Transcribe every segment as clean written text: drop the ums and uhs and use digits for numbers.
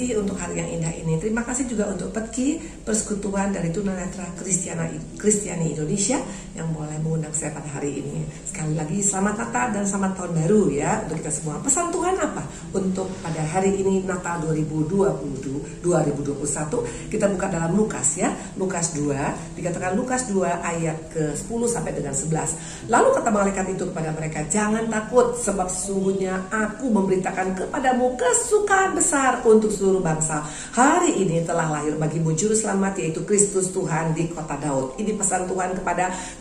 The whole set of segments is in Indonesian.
kasih untuk hari yang indah ini. Terima kasih juga untuk Petki, Persekutuan dari Tunanetra Kristiani Indonesia yang boleh mengundang saya pada hari ini. Sekali lagi selamat Natal dan selamat Tahun Baru ya untuk kita semua. Pesan Tuhan apa untuk pada hari ini Natal 2021? Kita buka dalam Lukas ya. Lukas 2, dikatakan Lukas 2 ayat ke-10 sampai dengan 11. Lalu kata malaikat itu kepada mereka, "Jangan takut, sebab sesungguhnya aku memberitakan kepadamu kesukaan besar untuk seluruh bangsa. Hari ini telah lahir bagimu juru selamat, yaitu Kristus Tuhan di kota Daud." Ini pesan Tuhan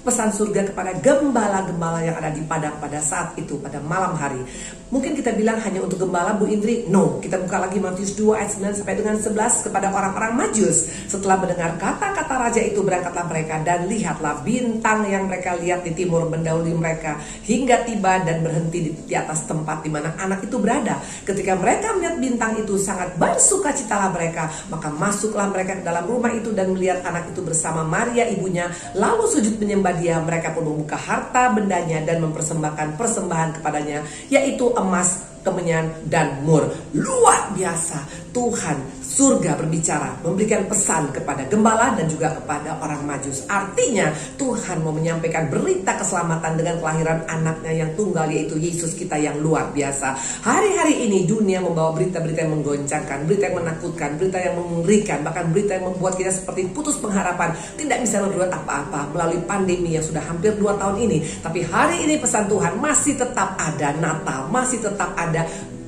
pesan surga kepada gembala-gembala yang ada di padang pada saat itu, pada malam hari. Mungkin kita bilang hanya untuk gembala, Bu Indri. No, kita buka lagi Matius 2 ayat 9 sampai dengan 11 kepada orang-orang Majus. Setelah mendengar kata-kata raja itu, berangkatlah mereka, dan lihatlah bintang yang mereka lihat di timur mendahului mereka hingga tiba dan berhenti di atas tempat di mana anak itu berada. Ketika mereka melihat bintang itu, sangat bersukacitalah mereka. Maka masuklah mereka ke dalam rumah itu dan melihat anak itu bersama Maria ibunya, lalu sujud menyembah dia. Mereka pun membuka harta bendanya dan mempersembahkan persembahan kepadanya, yaitu emas, kemenyan, dan mur. Luar biasa. Tuhan surga berbicara, memberikan pesan kepada gembala dan juga kepada orang Majus. Artinya Tuhan mau menyampaikan berita keselamatan dengan kelahiran anaknya yang tunggal, yaitu Yesus kita yang luar biasa. Hari-hari ini dunia membawa berita-berita yang menggoncangkan, berita yang menakutkan, berita yang mengerikan, bahkan berita yang membuat kita seperti putus pengharapan, tidak bisa berbuat apa-apa melalui pandemi yang sudah hampir 2 tahun ini. Tapi hari ini pesan Tuhan masih tetap ada Natal, masih tetap ada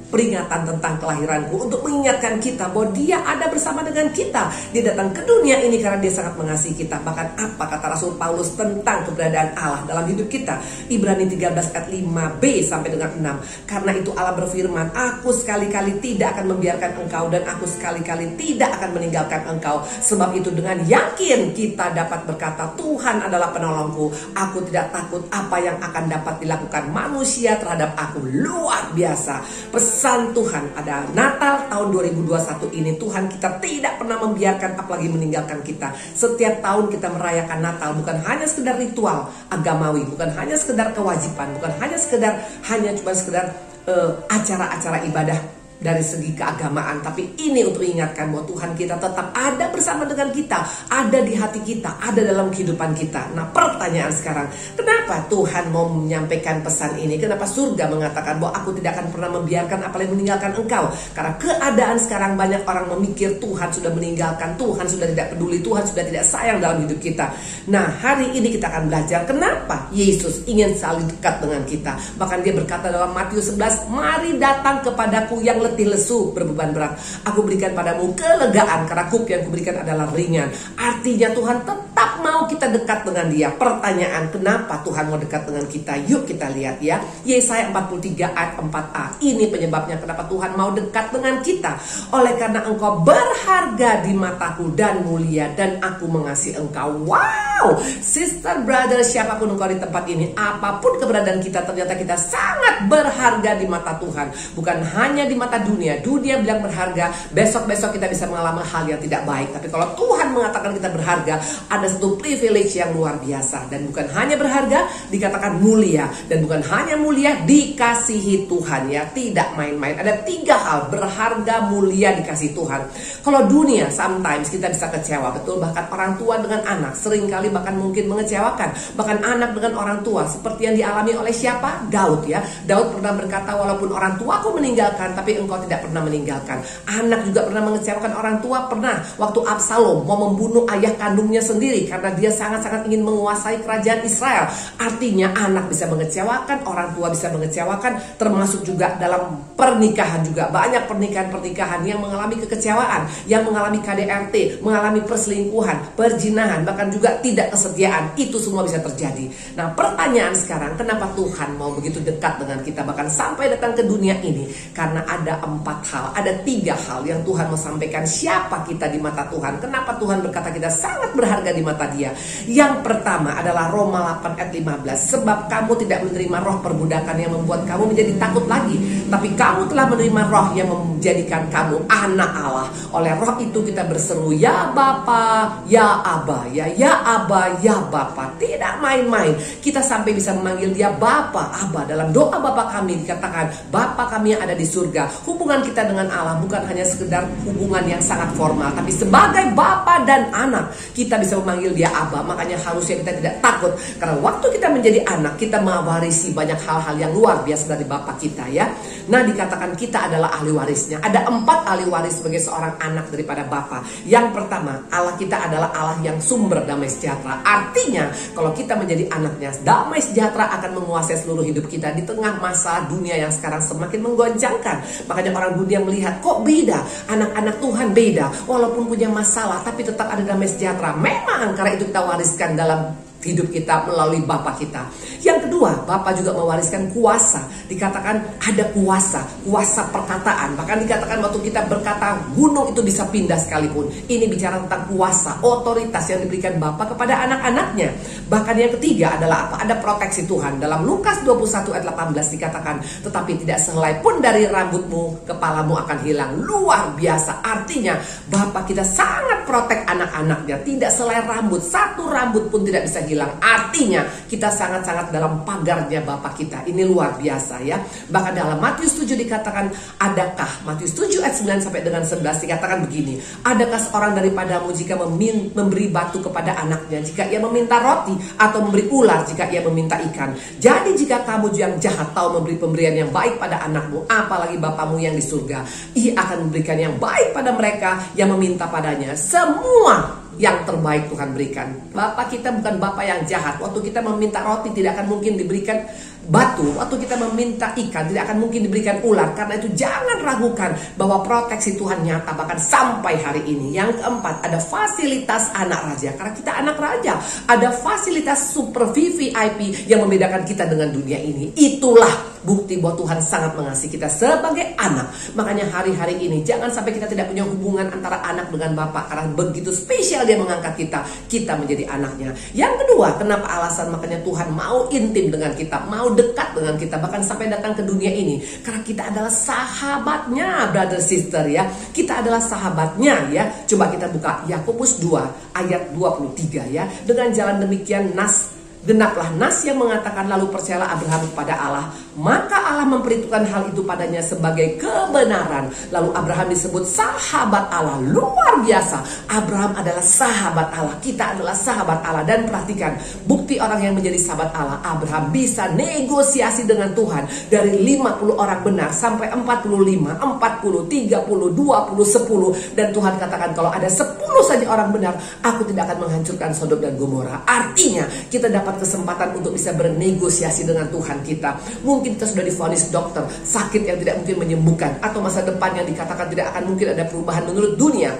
peringatan tentang kelahiranku untuk mengingatkan kita bahwa dia ada bersama dengan kita. Dia datang ke dunia ini karena dia sangat mengasihi kita. Bahkan apa kata Rasul Paulus tentang keberadaan Allah dalam hidup kita? Ibrani 13 ayat 5b sampai dengan 6. Karena itu Allah berfirman, "Aku sekali-kali tidak akan membiarkan engkau, dan aku sekali-kali tidak akan meninggalkan engkau." Sebab itu dengan yakin kita dapat berkata, "Tuhan adalah penolongku. Aku tidak takut apa yang akan dapat dilakukan manusia terhadap aku." Luar biasa. Pesan Tuhan ada Natal tahun 2021 ini, Tuhan kita tidak pernah membiarkan apalagi meninggalkan kita. Setiap tahun kita merayakan Natal bukan hanya sekedar ritual agamawi, bukan hanya sekedar kewajiban, bukan hanya sekedar acara-acara ibadah dari segi keagamaan, tapi ini untuk ingatkan bahwa Tuhan kita tetap ada bersama dengan kita, ada di hati kita, ada dalam kehidupan kita. Nah, pertanyaan sekarang, kenapa Tuhan mau menyampaikan pesan ini? Kenapa surga mengatakan bahwa aku tidak akan pernah membiarkan apalagi meninggalkan engkau? Karena keadaan sekarang banyak orang memikir Tuhan sudah meninggalkan, Tuhan sudah tidak peduli, Tuhan sudah tidak sayang dalam hidup kita. Nah, hari ini kita akan belajar kenapa Yesus ingin selalu dekat dengan kita. Bahkan dia berkata dalam Matius 11, "Mari datang kepadaku yang letih lesu berbeban berat, aku berikan padamu kelegaan, karena kuk yang kuberikan adalah ringan." Artinya Tuhan tetap mau kita dekat dengan dia. Pertanyaan, kenapa Tuhan mau dekat dengan kita? Yuk kita lihat ya, Yesaya 43 ayat 4a. Ini penyebabnya kenapa Tuhan mau dekat dengan kita. "Oleh karena engkau berharga di mataku dan mulia, dan aku mengasihi engkau." Wow, sister, brother, siapapun engkau di tempat ini, apapun keberadaan kita, ternyata kita sangat berharga di mata Tuhan. Bukan hanya di mata dunia bilang berharga, besok-besok kita bisa mengalami hal yang tidak baik. Tapi kalau Tuhan mengatakan kita berharga, ada satu privilege yang luar biasa. Dan bukan hanya berharga, dikatakan mulia. Dan bukan hanya mulia, dikasihi Tuhan ya. Tidak main-main. Ada 3 hal, berharga, mulia, dikasihi Tuhan. Kalau dunia, sometimes kita bisa kecewa, betul. Bahkan orang tua dengan anak, seringkali bahkan mungkin mengecewakan. Bahkan anak dengan orang tua, seperti yang dialami oleh siapa? Daud ya. Daud pernah berkata, "Walaupun orang tuaku meninggalkan, tapi engkau tidak pernah meninggalkan." Anak juga pernah mengecewakan orang tua. Pernah waktu Absalom mau membunuh ayah kandungnya sendiri karena dia sangat-sangat ingin menguasai kerajaan Israel. Artinya anak bisa mengecewakan, orang tua bisa mengecewakan, termasuk juga dalam pernikahan juga. Banyak pernikahan-pernikahan yang mengalami kekecewaan, yang mengalami KDRT, mengalami perselingkuhan, perzinahan, bahkan juga tidak kesetiaan. Itu semua bisa terjadi. Nah, pertanyaan sekarang, kenapa Tuhan mau begitu dekat dengan kita, bahkan sampai datang ke dunia ini? Karena ada 4 hal, ada 3 hal yang Tuhan mau sampaikan siapa kita di mata Tuhan. Kenapa Tuhan berkata kita sangat berharga di mata Dia? Yang pertama adalah Roma 8 ayat 15. "Sebab kamu tidak menerima roh perbudakan yang membuat kamu menjadi takut lagi, tapi kamu telah menerima roh yang menjadikan kamu anak Allah. Oleh roh itu kita berseru, ya Bapa, ya Aba, ya Aba." Aba ya Bapa. Tidak main-main. Kita sampai bisa memanggil dia Bapa, Aba. Dalam doa Bapa kami dikatakan, Bapa kami yang ada di surga. Hubungan kita dengan Allah bukan hanya sekedar hubungan yang sangat formal, tapi sebagai Bapa dan anak, kita bisa memanggil dia Aba. Makanya harusnya kita tidak takut, karena waktu kita menjadi anak, kita mewarisi banyak hal-hal yang luar biasa dari Bapa kita ya. Nah, dikatakan kita adalah ahli warisnya. Ada 4 ahli waris sebagai seorang anak daripada Bapa. Yang pertama, Allah kita adalah Allah yang sumber damai sejahtera. Artinya, kalau kita menjadi anaknya, damai sejahtera akan menguasai seluruh hidup kita di tengah masa dunia yang sekarang semakin menggoncangkan. Makanya orang dunia melihat, kok beda? Anak-anak Tuhan beda, walaupun punya masalah tapi tetap ada damai sejahtera. Memang karena itu kita wariskan dalam hidup kita melalui Bapa kita. Yang kedua, Bapa juga mewariskan kuasa. Dikatakan ada kuasa perkataan. Bahkan dikatakan waktu kita berkata, gunung itu bisa pindah sekalipun. Ini bicara tentang kuasa, otoritas yang diberikan Bapa kepada anak-anaknya. Bahkan yang ketiga adalah apa? Ada proteksi Tuhan. Dalam Lukas 21 ayat 18 dikatakan, tetapi tidak sehelai pun dari rambutmu, kepalamu akan hilang. Luar biasa. Artinya Bapa kita sangat protek anak-anaknya. Tidak sehelai rambut, satu rambut pun tidak bisa hilang. Artinya kita sangat-sangat dalam pagarnya Bapa kita. Ini luar biasa ya. Bahkan dalam Matius 7 dikatakan, adakah, Matius 7 ayat 9 sampai dengan 11 dikatakan begini, adakah seorang daripadamu jika memberi batu kepada anaknya, jika ia meminta roti, atau memberi ular jika ia meminta ikan? Jadi jika kamu yang jahat tahu memberi pemberian yang baik pada anakmu, apalagi Bapamu yang di surga, ia akan memberikan yang baik pada mereka yang meminta padanya. Semua yang terbaik Tuhan berikan. Bapa kita bukan Bapa yang jahat. Waktu kita meminta roti tidak akan mungkin diberikan batu. Waktu kita meminta ikan tidak akan mungkin diberikan ular. Karena itu jangan ragukan bahwa proteksi Tuhan nyata bahkan sampai hari ini. Yang keempat, ada fasilitas anak raja. Karena kita anak raja, ada fasilitas super VVIP yang membedakan kita dengan dunia ini. Itulah bukti bahwa Tuhan sangat mengasihi kita sebagai anak. Makanya hari-hari ini jangan sampai kita tidak punya hubungan antara anak dengan Bapa, karena begitu spesial dia mengangkat kita menjadi anaknya. Yang kedua, kenapa alasan makanya Tuhan mau intim dengan kita, mau dekat dengan kita, bahkan sampai datang ke dunia ini? Karena kita adalah sahabatnya, brother sister ya. Kita adalah sahabatnya ya. Coba kita buka Yakobus 2 ayat 23 ya. Dengan jalan demikian genaplah nas yang mengatakan, lalu percayalah Abraham kepada Allah, maka Allah memperhitungkan hal itu padanya sebagai kebenaran. Lalu Abraham disebut sahabat Allah. Luar biasa. Abraham adalah sahabat Allah. Kita adalah sahabat Allah. Dan perhatikan, bukti orang yang menjadi sahabat Allah, Abraham bisa negosiasi dengan Tuhan. Dari 50 orang benar sampai 45, 40, 30, 20, 10. Dan Tuhan katakan, kalau ada 10 saja orang benar, aku tidak akan menghancurkan Sodom dan Gomora. Artinya kita dapat kesempatan untuk bisa bernegosiasi dengan Tuhan kita. Mungkin kita sudah divonis dokter, sakit yang tidak mungkin menyembuhkan, atau masa depan yang dikatakan tidak akan mungkin ada perubahan menurut dunia.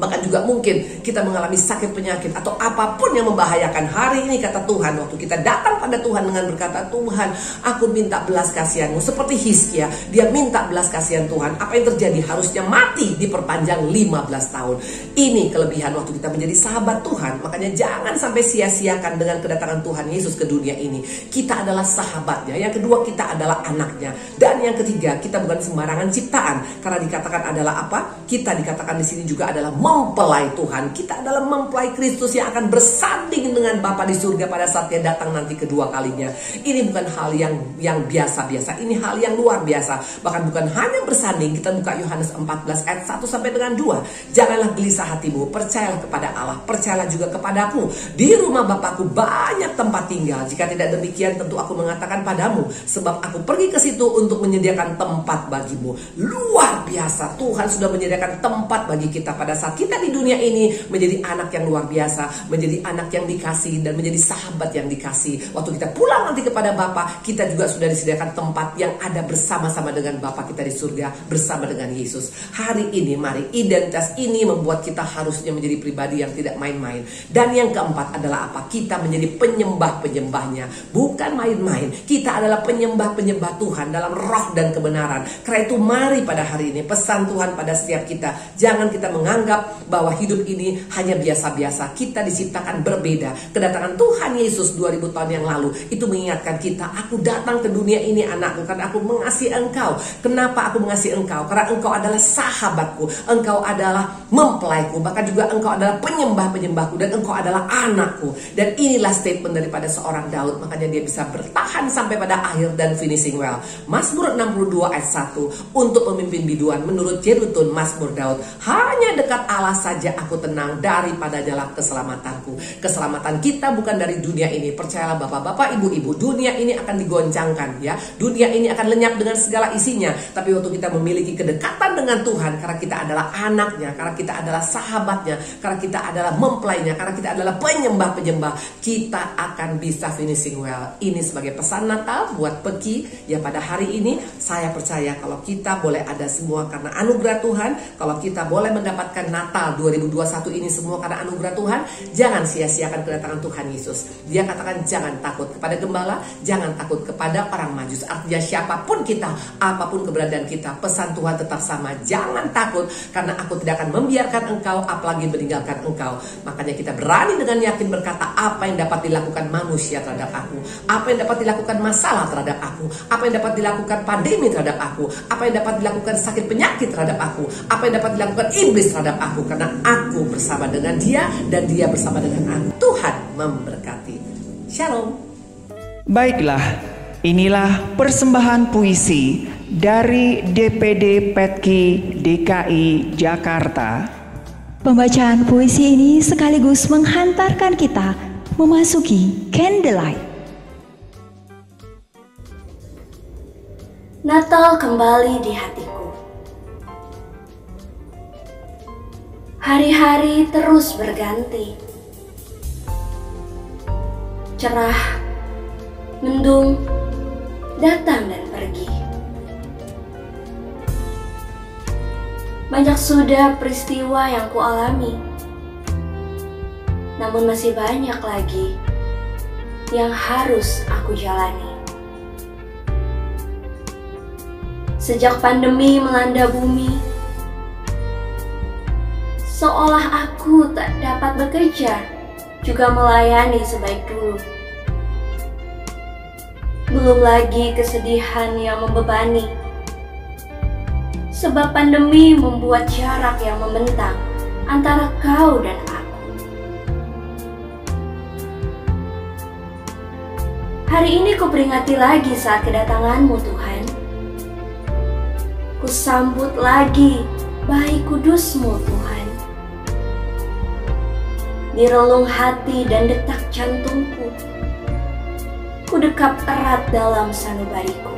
Bahkan juga mungkin kita mengalami sakit penyakit atau apapun yang membahayakan. Hari ini kata Tuhan, waktu kita datang pada Tuhan dengan berkata, Tuhan, aku minta belas kasihan-Mu. Seperti Hizkia, dia minta belas kasihan Tuhan. Apa yang terjadi? Harusnya mati, diperpanjang 15 tahun. Ini kelebihan waktu kita menjadi sahabat Tuhan. Makanya jangan sampai sia-siakan dengan kedatangan Tuhan Yesus ke dunia ini. Kita adalah sahabatnya. Yang kedua, kita adalah anaknya. Dan yang ketiga, kita bukan sembarangan ciptaan. Karena dikatakan adalah apa? Kita dikatakan di sini juga adalah mempelai Tuhan. Kita adalah mempelai Kristus yang akan bersanding dengan Bapa di surga pada saat dia datang nanti kedua kalinya. Ini bukan hal yang biasa-biasa. Ini hal yang luar biasa. Bahkan bukan hanya bersanding. Kita buka Yohanes 14 ayat 1 sampai dengan 2. Janganlah gelisah hatimu, percayalah kepada Allah, percayalah juga kepadaku. Di rumah Bapakku banyak tempat tinggal. Jika tidak demikian, tentu aku mengatakan padamu, sebab aku pergi ke situ untuk menyediakan tempat bagimu. Luar biasa. Tuhan sudah menyediakan tempat bagi kita pada saat kita di dunia ini menjadi anak yang luar biasa, menjadi anak yang dikasih dan menjadi sahabat yang dikasih. Waktu kita pulang nanti kepada Bapa, kita juga sudah disediakan tempat yang ada bersama-sama dengan Bapa kita di surga, bersama dengan Yesus. Hari ini mari, identitas ini membuat kita harusnya menjadi pribadi yang tidak main-main. Dan yang keempat adalah apa? Kita menjadi penyembah-penyembahnya, bukan main-main. Kita adalah penyembah-penyembah Tuhan dalam roh dan kebenaran. Karena itu mari pada hari ini pesan Tuhan pada setiap kita, jangan kita menganggap menganggap bahwa hidup ini hanya biasa-biasa. Kita diciptakan berbeda. Kedatangan Tuhan Yesus 2000 tahun yang lalu itu mengingatkan kita, aku datang ke dunia ini anakku karena aku mengasihi engkau. Kenapa aku mengasihi engkau? Karena engkau adalah sahabatku, engkau adalah mempelaiku, bahkan juga engkau adalah penyembah-penyembahku, dan engkau adalah anakku. Dan inilah statement daripada seorang Daud, makanya dia bisa bertahan sampai pada akhir dan finishing well. Mazmur 62 ayat 1, untuk pemimpin biduan menurut Jedutun Mazmur Daud, hanya dekat Allah saja aku tenang, daripada jalan keselamatanku. Keselamatan kita bukan dari dunia ini. Percayalah bapak-bapak, ibu-ibu, dunia ini akan digoncangkan ya. Dunia ini akan lenyap dengan segala isinya. Tapi waktu kita memiliki kedekatan dengan Tuhan, karena kita adalah anaknya, karena kita adalah sahabatnya, karena kita adalah mempelainya, karena kita adalah penyembah-penyembah, kita akan bisa finishing well. Ini sebagai pesan Natal buat Peki ya pada hari ini. Saya percaya kalau kita boleh ada semua karena anugerah Tuhan, kalau kita boleh mendapatkan Natal 2021 ini semua karena anugerah Tuhan, jangan sia-siakan kedatangan Tuhan Yesus. Dia katakan jangan takut kepada gembala, jangan takut kepada orang Majus. Artinya siapapun kita, apapun keberadaan kita, pesan Tuhan tetap sama, jangan takut karena aku tidak akan membiarkan engkau, apalagi meninggalkan engkau. Makanya kita berani dengan yakin berkata, apa yang dapat dilakukan manusia terhadap aku, apa yang dapat dilakukan masalah terhadap aku, apa yang dapat dilakukan pandemi terhadap aku, apa yang dapat dilakukan sakit penyakit terhadap aku, apa yang dapat dilakukan iblis terhadap aku, karena aku bersama dengan dia dan dia bersama dengan aku. Tuhan memberkati. Shalom. Baiklah, inilah persembahan puisi dari DPD Petki DKI Jakarta. Pembacaan puisi ini sekaligus menghantarkan kita memasuki Candlelight. Natal kembali di hatiku. Hari-hari terus berganti. Cerah, mendung, datang dan pergi. Banyak sudah peristiwa yang kualami, namun masih banyak lagi yang harus aku jalani. Sejak pandemi melanda bumi, seolah aku tak dapat bekerja juga melayani sebaik dulu. Belum lagi kesedihan yang membebani, sebab pandemi membuat jarak yang membentang antara kau dan aku. Hari ini kuperingati lagi saat kedatanganmu Tuhan. Kusambut lagi baik kudusmu Tuhan. Di relung hati dan detak jantungku, ku dekap erat dalam sanubariku.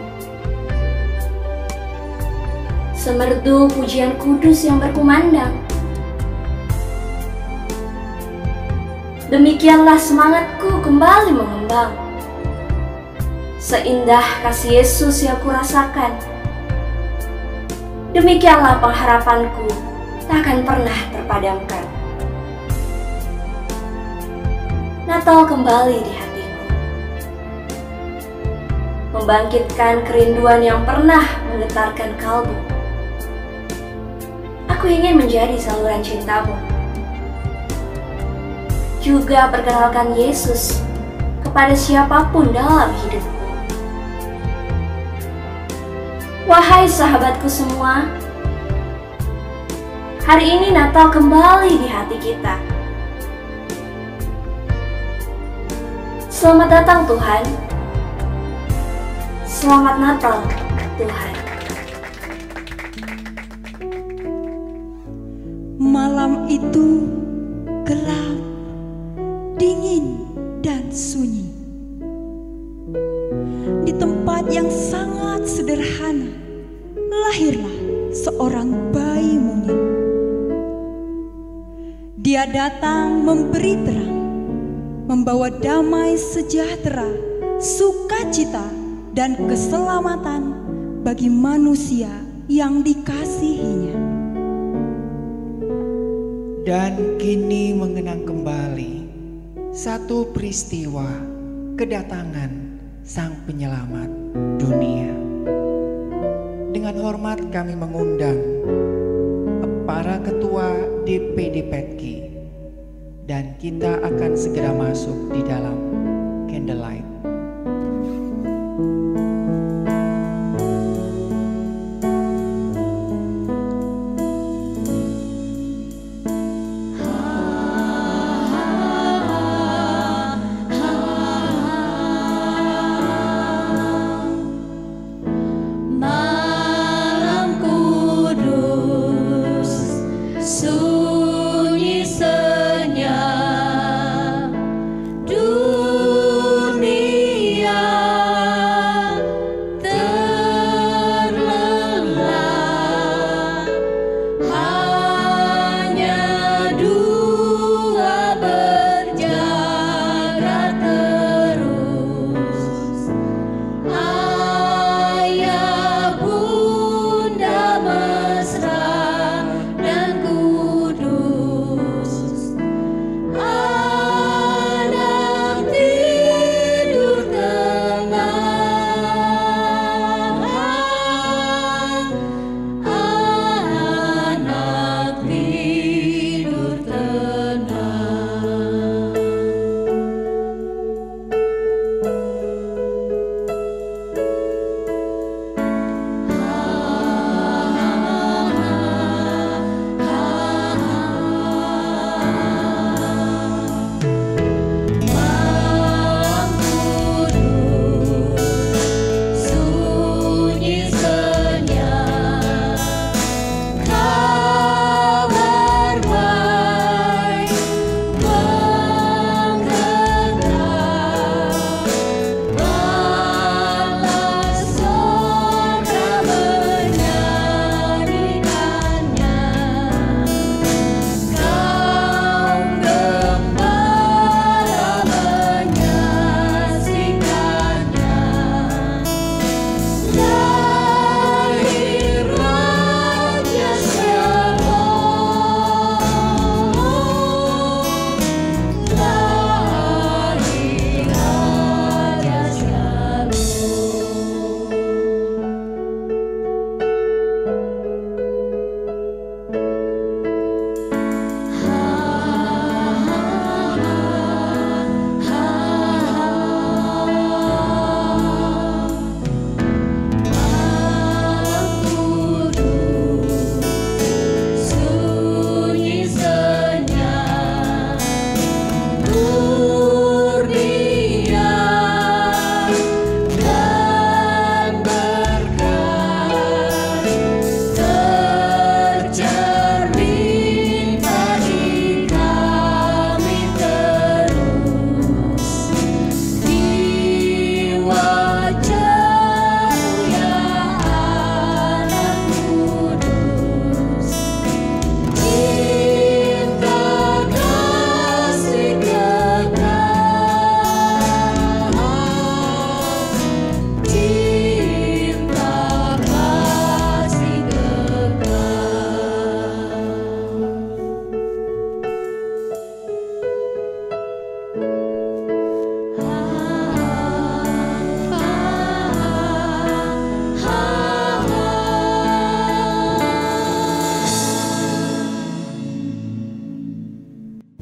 Semerdu pujian kudus yang berkumandang. Demikianlah semangatku kembali mengembang. Seindah kasih Yesus yang kurasakan, demikianlah pengharapanku takkan pernah terpadamkan. Natal kembali di hatiku, membangkitkan kerinduan yang pernah menggetarkan kalbu. Aku ingin menjadi saluran cintamu, juga perkenalkan Yesus kepada siapapun dalam hidupku. Wahai sahabatku semua, hari ini Natal kembali di hati kita. Selamat datang Tuhan. Selamat Natal Tuhan. Malam itu gelap, dingin, dan sunyi. Di tempat yang sangat sederhana, lahirlah seorang bayi mungil. Dia datang memberi terang, membawa damai sejahtera, sukacita, dan keselamatan bagi manusia yang dikasihinya. Dan kini mengenang kembali satu peristiwa kedatangan Sang Penyelamat dunia. Dengan hormat kami mengundang para ketua DPD Petki, dan kita akan segera masuk di dalam candlelight.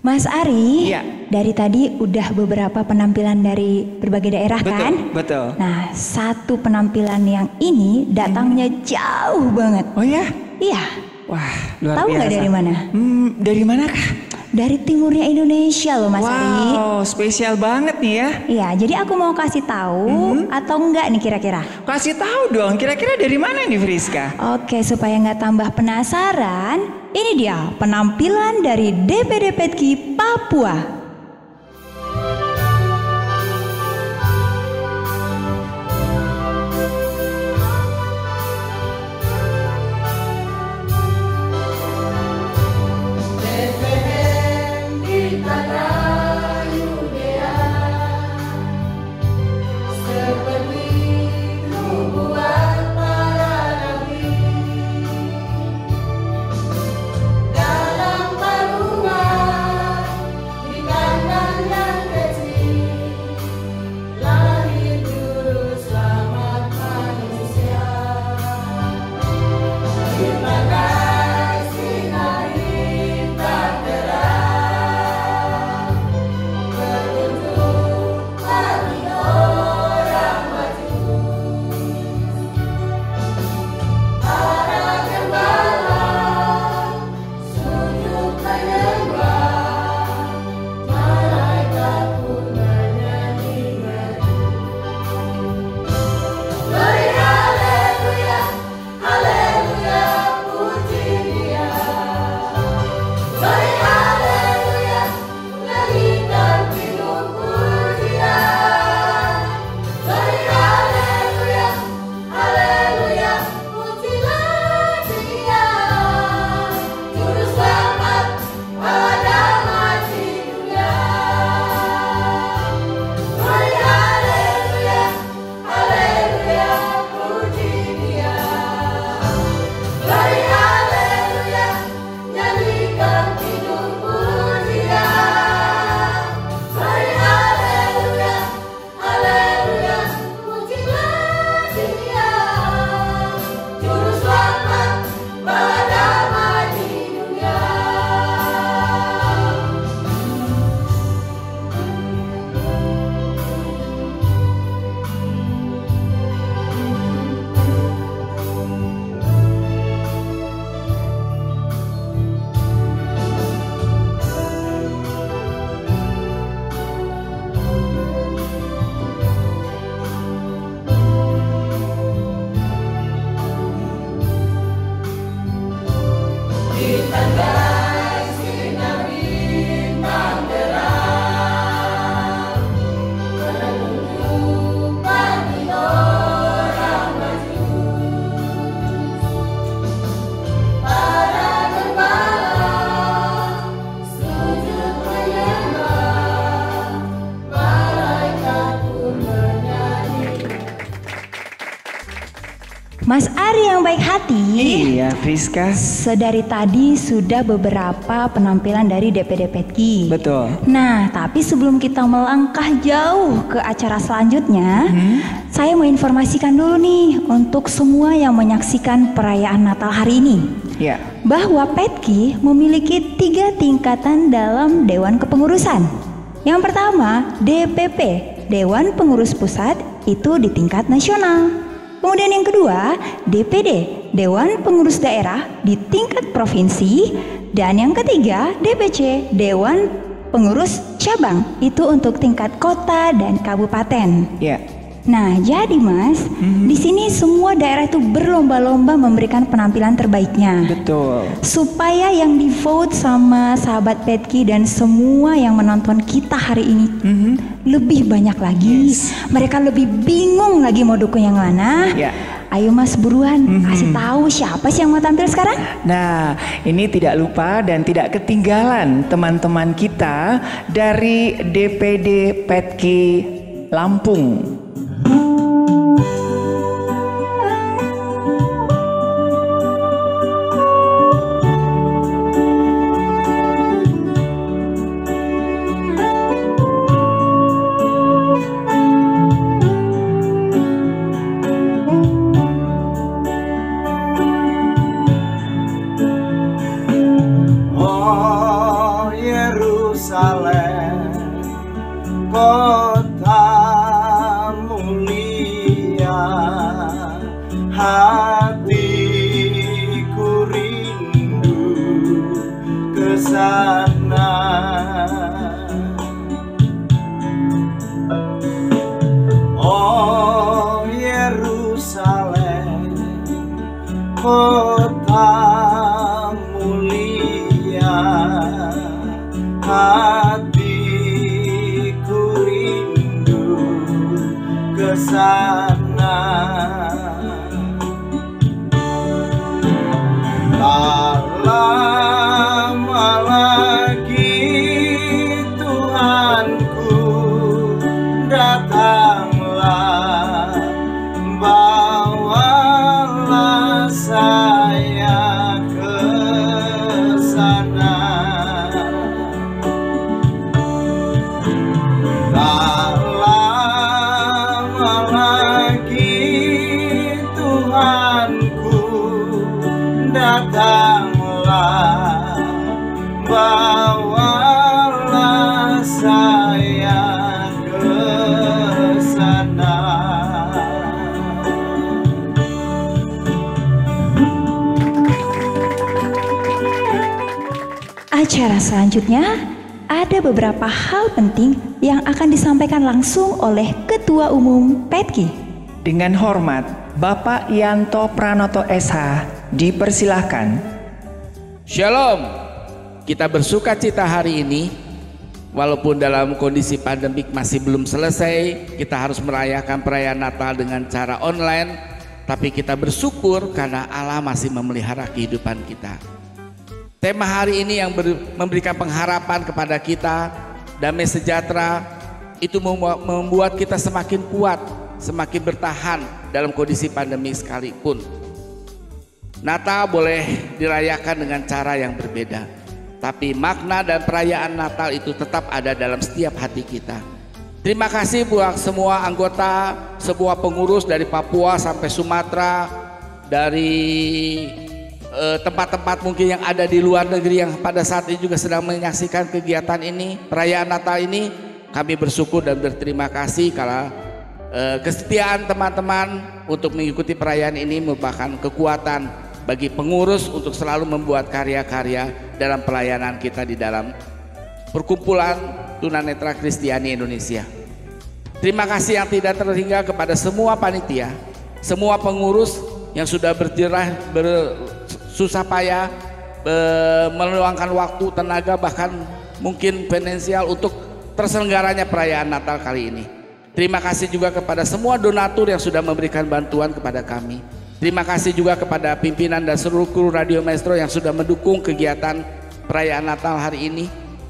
Mas Ari, Iya. dari tadi udah beberapa penampilan dari berbagai daerah kan? Betul. Nah, satu penampilan yang ini datangnya jauh banget. Oh ya? Iya. Wah, luar Tahu biasa. nggak dari mana? Dari mana kah? Dari timurnya Indonesia loh Mas Ari. Wow, spesial banget nih ya. Iya, jadi aku mau kasih tahu atau enggak nih kira-kira? Kasih tahu dong, kira-kira dari mana nih Friska? Oke, supaya nggak tambah penasaran, ini dia penampilan dari DPD Petki Papua. yang baik hati. Iya, Friska. Sedari tadi sudah beberapa penampilan dari DPD Petki. Betul. Nah, tapi sebelum kita melangkah jauh ke acara selanjutnya, saya mau informasikan dulu nih untuk semua yang menyaksikan perayaan Natal hari ini. Ya. Bahwa Petki memiliki 3 tingkatan dalam Dewan Kepengurusan. Yang pertama, DPP, Dewan Pengurus Pusat, itu di tingkat nasional. Kemudian yang kedua, DPD, Dewan Pengurus Daerah di tingkat provinsi. Dan yang ketiga, DPC, Dewan Pengurus Cabang, itu untuk tingkat kota dan kabupaten. Ya. Nah, jadi Mas, di sini semua daerah itu berlomba-lomba memberikan penampilan terbaiknya. Betul. Supaya yang di vote sama sahabat Petki dan semua yang menonton kita hari ini lebih banyak lagi. Mereka lebih bingung lagi mau dukung yang mana. Ya. Ayo Mas, buruan kasih tahu siapa sih yang mau tampil sekarang? Nah, ini tidak lupa dan tidak ketinggalan teman-teman kita dari DPD Petki Lampung. Hatiku rindu ke sana. Oh Yerusalem, kota mulia, hatiku rindu ke sana. Tak lama lagi Tuhanku, datanglah, bawalah saya ke sana. Tak lama lagi Tuhanku, datanglah, bawalah saya ke sana. Acara selanjutnya ada beberapa hal penting yang akan disampaikan langsung oleh Ketua Umum Petki. Dengan hormat, Bapak Yanto Pranoto SH, dipersilahkan. Shalom. Kita bersuka cita hari ini, walaupun dalam kondisi pandemik masih belum selesai, kita harus merayakan perayaan Natal dengan cara online, tapi kita bersyukur karena Allah masih memelihara kehidupan kita. Tema hari ini yang memberikan pengharapan kepada kita, damai sejahtera, itu membuat kita semakin kuat, semakin bertahan dalam kondisi pandemi sekalipun. Natal boleh dirayakan dengan cara yang berbeda, tapi makna dan perayaan Natal itu tetap ada dalam setiap hati kita. Terima kasih buat semua anggota, semua pengurus dari Papua sampai Sumatera, dari tempat-tempat mungkin yang ada di luar negeri yang pada saat ini juga sedang menyaksikan kegiatan ini, perayaan Natal ini. Kami bersyukur dan berterima kasih karena kesetiaan teman-teman untuk mengikuti perayaan ini merupakan kekuatan bagi pengurus untuk selalu membuat karya-karya dalam pelayanan kita di dalam perkumpulan tunanetra Kristiani Indonesia. Terima kasih yang tidak terhingga kepada semua panitia, semua pengurus yang sudah bersusah payah meluangkan waktu, tenaga, bahkan mungkin finansial untuk terselenggaranya perayaan Natal kali ini. Terima kasih juga kepada semua donatur yang sudah memberikan bantuan kepada kami. Terima kasih juga kepada pimpinan dan seluruh kru Radio Maestro yang sudah mendukung kegiatan perayaan Natal hari ini.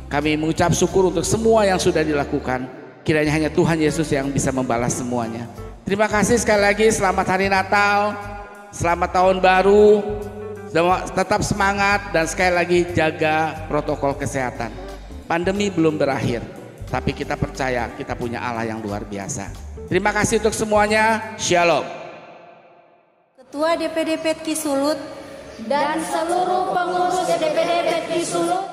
Kami mengucap syukur untuk semua yang sudah dilakukan. Kiranya hanya Tuhan Yesus yang bisa membalas semuanya. Terima kasih sekali lagi, selamat hari Natal. selamat tahun baru, tetap semangat dan sekali lagi jaga protokol kesehatan. Pandemi belum berakhir, tapi kita percaya kita punya Allah yang luar biasa. Terima kasih untuk semuanya. Shalom. Ketua DPD Petki Sulut dan seluruh pengurus DPD Petki Sulut